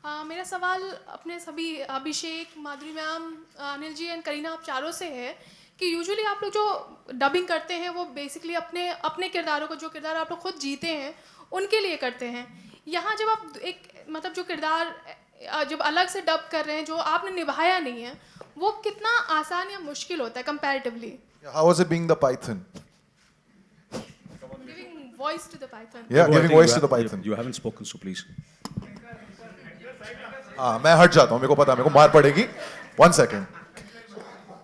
मेरा सवाल अपने सभी अभिषेक, माधुरी मैम, अनिल जी एंड करीना आप चारों से है कि यूजुअली आप लोग जो डबिंग करते हैं वो बेसिकली अपने अपने किरदारों को, जो किरदार आप लोग खुद जीते हैं उनके लिए करते हैं. यहाँ जब आप एक मतलब जो किरदार जब अलग से डब कर रहे हैं जो आपने निभाया नहीं है, वो कितना आसान या मुश्किल होता है comparatively? How was it being the Python? Giving voice to the Python. Yeah, I giving think voice to the Python. You haven't spoken, so please. हाँ, मैं हट जाता हूँ. मेरे को पता है, मेरे को मार पड़ेगी. 1 second.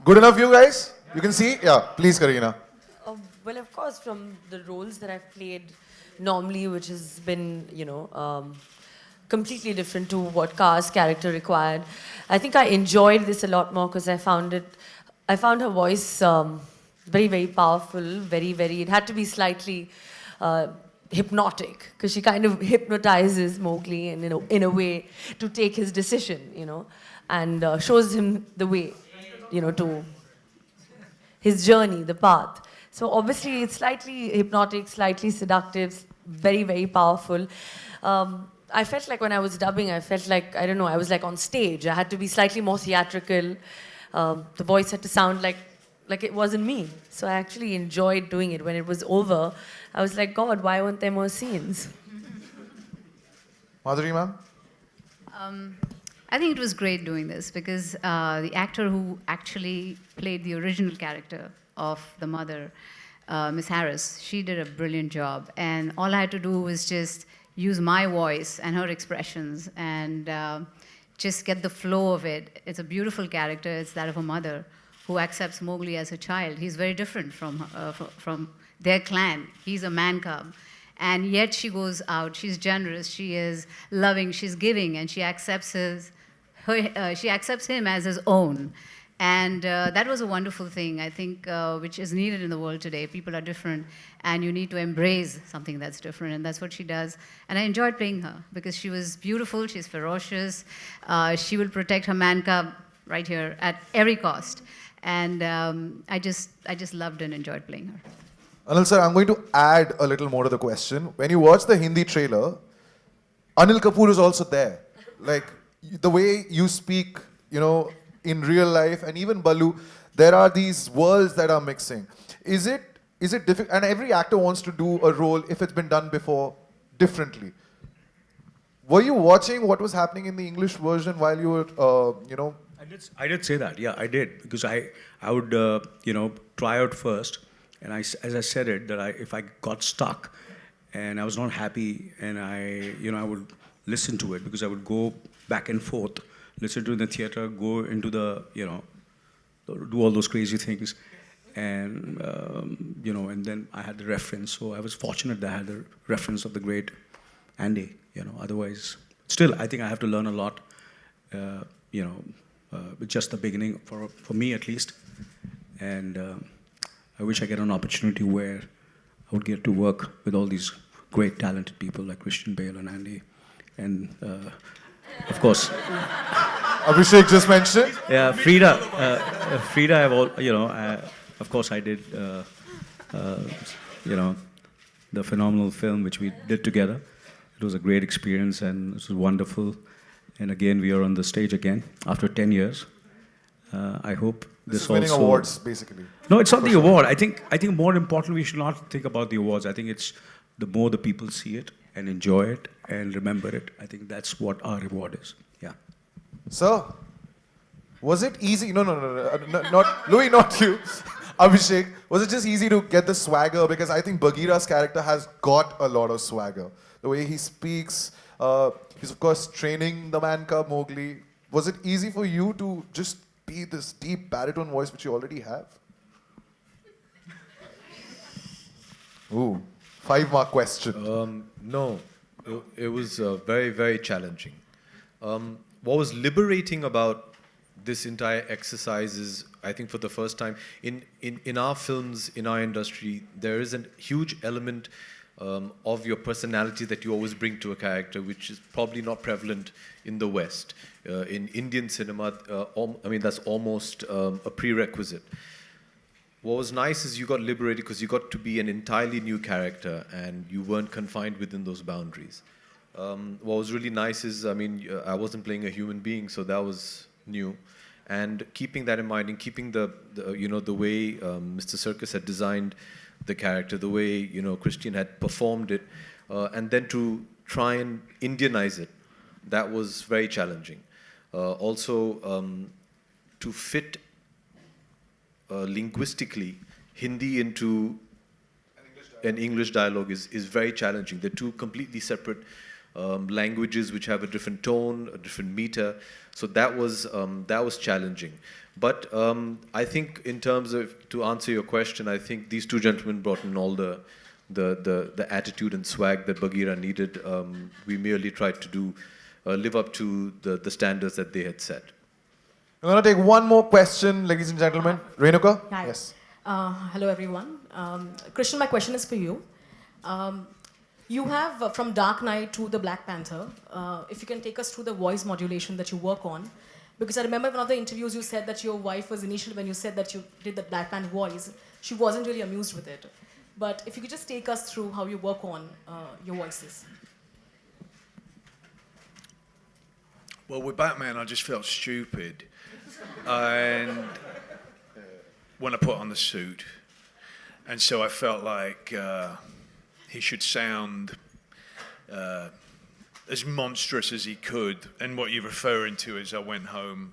Good enough, you guys? You can see? Yeah, please, Kareena. Well, of course, from the roles that I've played normally, which has been, completely different to what Ka's character required. I think I enjoyed this a lot more because I found her voice very, very powerful, very, very, it had to be slightly hypnotic because she kind of hypnotizes Mowgli and, in a way to take his decision, and shows him the way, to his journey, the path. So obviously it's slightly hypnotic, slightly seductive, very, very powerful. I felt like when I was dubbing, I felt like, I don't know, I was like on stage. I had to be slightly more theatrical. The voice had to sound like it wasn't me. So I actually enjoyed doing it. When it was over, I was like, God, why weren't there more scenes? Madhuri ma'am? I think it was great doing this because the actor who actually played the original character of the mother, Miss Harris, she did a brilliant job. And all I had to do was just use my voice and her expressions and just get the flow of it. It's a beautiful character. It's that of a mother who accepts Mowgli as a child. He's very different from their clan. He's a man cub. And yet she goes out, she's generous, she is loving, she's giving, and she accepts him as his own. And that was a wonderful thing, I think, which is needed in the world today. People are different, and you need to embrace something that's different, and that's what she does. And I enjoyed playing her, because she was beautiful, she's ferocious, she will protect her man cub right here at every cost. And I just loved and enjoyed playing her. Anil sir, I'm going to add a little more to the question. When you watch the Hindi trailer, Anil Kapoor is also there. Like, the way you speak, in real life, and even Balu, there are these worlds that are mixing. Is it difficult? And every actor wants to do a role, if it's been done before, differently. Were you watching what was happening in the English version while you were, I did say that. Yeah, I did, because I would try out first, and as I said it, that if I got stuck and I was not happy, and I would listen to it, because I would go back and forth, listen to it in the theater, go into the do all those crazy things, and and then I had the reference. So I was fortunate that I had the reference of the great Andy. Otherwise, still I think I have to learn a lot. With just the beginning for me at least, and I wish I get an opportunity where I would get to work with all these great talented people like Christian Bale and Andy, and of course Abhishek just mentioned. Yeah, Freida. Of course I did. The phenomenal film which we did together. It was a great experience, and it was wonderful. And again, we are on the stage again after 10 years. I hope This is also winning awards, basically. No, it's not the award. I think more important, we should not think about the awards. I think it's the more the people see it and enjoy it and remember it. I think that's what our reward is. Yeah. Sir, was it easy? No, not Louis, not you. Abhishek, was it just easy to get the swagger? Because I think Bagheera's character has got a lot of swagger. The way he speaks, he's of course training the man cub Mowgli. Was it easy for you to just be this deep baritone voice which you already have? Ooh, 5-mark question. No, it was very, very challenging. What was liberating about this entire exercise is, I think for the first time, in our films, in our industry, there is a huge element of your personality that you always bring to a character, which is probably not prevalent in the West. In Indian cinema, that's almost a prerequisite. What was nice is you got liberated because you got to be an entirely new character and you weren't confined within those boundaries. What was really nice is, I mean, I wasn't playing a human being, so that was new. And keeping that in mind and keeping the way Mr. Circus had designed the character, the way, Christian had performed it, and then to try and Indianize it, that was very challenging. Also, to fit linguistically Hindi into an English dialogue is very challenging. They're two completely separate languages which have a different tone, a different meter. So that was challenging. But I think in terms of, to answer your question, I think these two gentlemen brought in all the attitude and swag that Bagheera needed. We merely tried to live up to the standards that they had set. I'm going to take one more question, ladies and gentlemen. Renuka? Hi. Yes. Hello, everyone. Christian, my question is for you. You have from Dark Knight to the Black Panther. If you can take us through the voice modulation that you work on. Because I remember one of the interviews you said that your wife was initially, when you said that you did the Black Panther voice, she wasn't really amused with it. But if you could just take us through how you work on your voices. Well, with Batman, I just felt stupid. And when I put on the suit. And so I felt like he should sound as monstrous as he could. And what you're referring to is I went home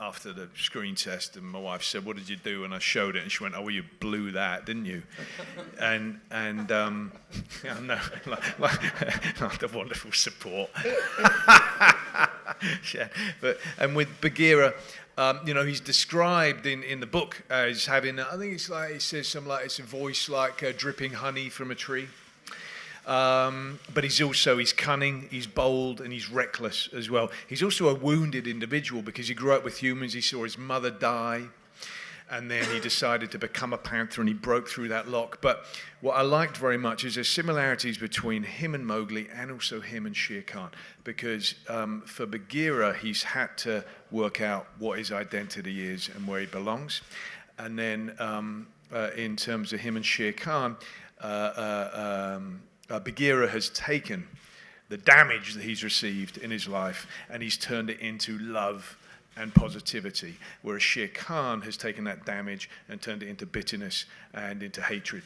after the screen test and my wife said, "What did you do?" And I showed it and she went, "Oh, well, you blew that, didn't you?" and yeah, no, like the wonderful support. Yeah, and with Bagheera, he's described in the book as having, I think it's like, it says something like, it's a voice like dripping honey from a tree. But he's cunning, he's bold, and he's reckless as well. He's also a wounded individual because he grew up with humans. He saw his mother die, and then he decided to become a panther, and he broke through that lock. But what I liked very much is there's similarities between him and Mowgli, and also him and Shere Khan, because for Bagheera, he's had to work out what his identity is and where he belongs. And then in terms of him and Shere Khan, Bagheera has taken the damage that he's received in his life and he's turned it into love and positivity, whereas Shere Khan has taken that damage and turned it into bitterness and into hatred.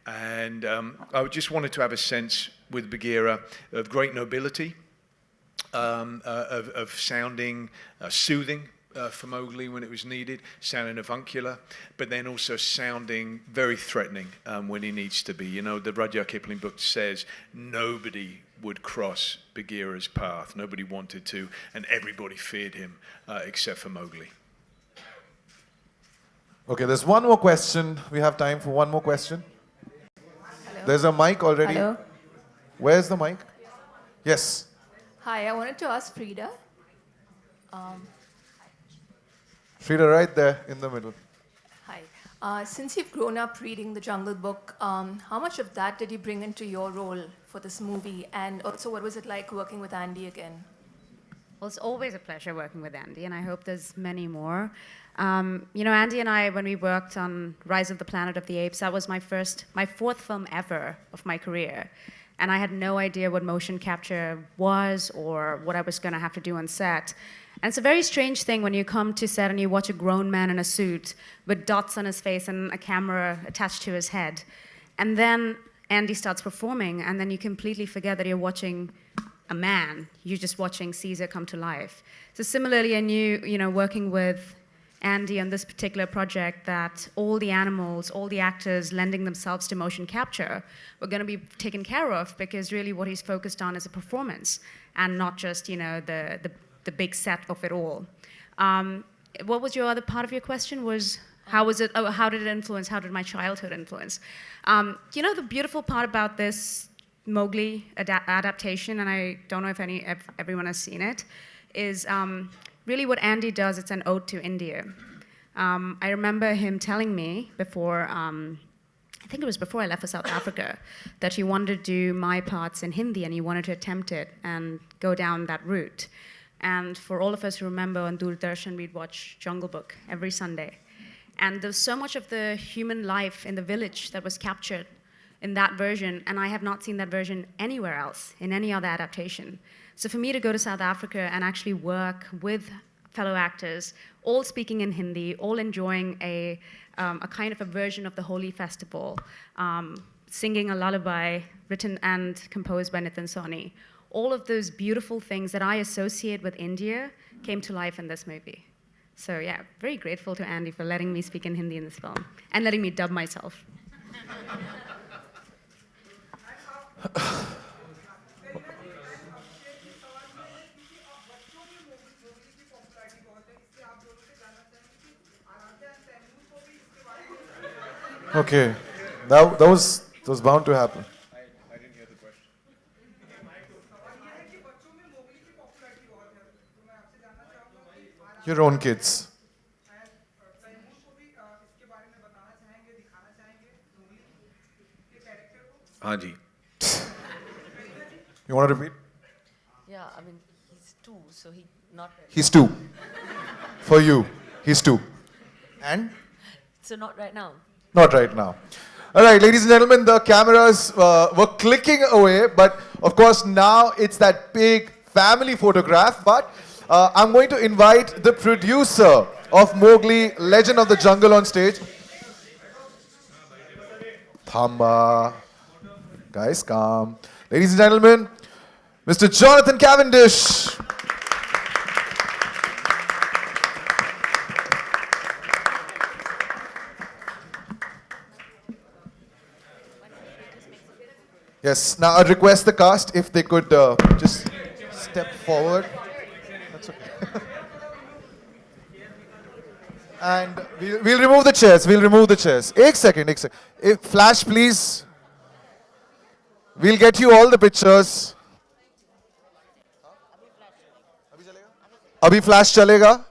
And I just wanted to have a sense with Bagheera of great nobility, of sounding soothing, for Mowgli when it was needed, sounding avuncular, but then also sounding very threatening when he needs to be. The Rudyard Kipling book says nobody would cross Bagheera's path. Nobody wanted to, and everybody feared him except for Mowgli. Okay, there's one more question. We have time for one more question. Hello. There's a mic already. Hello. Where's the mic? Yes. Hi, I wanted to ask Freida. Freida, right there in the middle. Hi. Since you've grown up reading the Jungle Book, how much of that did you bring into your role for this movie? And also, what was it like working with Andy again? Well, it's always a pleasure working with Andy, and I hope there's many more. Andy and I, when we worked on Rise of the Planet of the Apes, that was my fourth film ever of my career. And I had no idea what motion capture was or what I was going to have to do on set. And it's a very strange thing when you come to set and you watch a grown man in a suit with dots on his face and a camera attached to his head. And then Andy starts performing, and then you completely forget that you're watching a man. You're just watching Caesar come to life. So similarly, I knew, working with Andy on this particular project, that all the animals, all the actors lending themselves to motion capture were going to be taken care of, because really what he's focused on is a performance and not just, the big set of it all. What was your other part of your question? Was how was it? Oh, how did it influence? How did my childhood influence? The beautiful part about this Mowgli adaptation, and I don't know if everyone has seen it, is really what Andy does. It's an ode to India. I remember him telling me before. I think it was before I left for South Africa, that he wanted to do my parts in Hindi, and he wanted to attempt it and go down that route. And for all of us who remember, on Doordarshan, we'd watch Jungle Book every Sunday. And there's so much of the human life in the village that was captured in that version, and I have not seen that version anywhere else in any other adaptation. So for me to go to South Africa and actually work with fellow actors, all speaking in Hindi, all enjoying a kind of a version of the Holi festival, singing a lullaby written and composed by Nitin Sawhney. All of those beautiful things that I associate with India came to life in this movie. So yeah, very grateful to Andy for letting me speak in Hindi in this film and letting me dub myself. Okay, that was bound to happen. I didn't hear the question. Your own kids. हाँ जी. You want to repeat? Yeah, I mean, he's 2, so he not ready. He's 2. For you, he's 2. And? So not right now. Not right now. All right, ladies and gentlemen, the cameras were clicking away, but of course now it's that big family photograph. But I'm going to invite the producer of Mowgli, Legend of the Jungle on stage. Thamba. Guys, calm. Ladies and gentlemen, Mr. Jonathan Cavendish. Yes, now I'd request the cast if they could just step forward. That's okay. And we'll remove the chairs. We'll remove the chairs. Ek second. Flash, please. We'll get you all the pictures. Abhi flash chalega?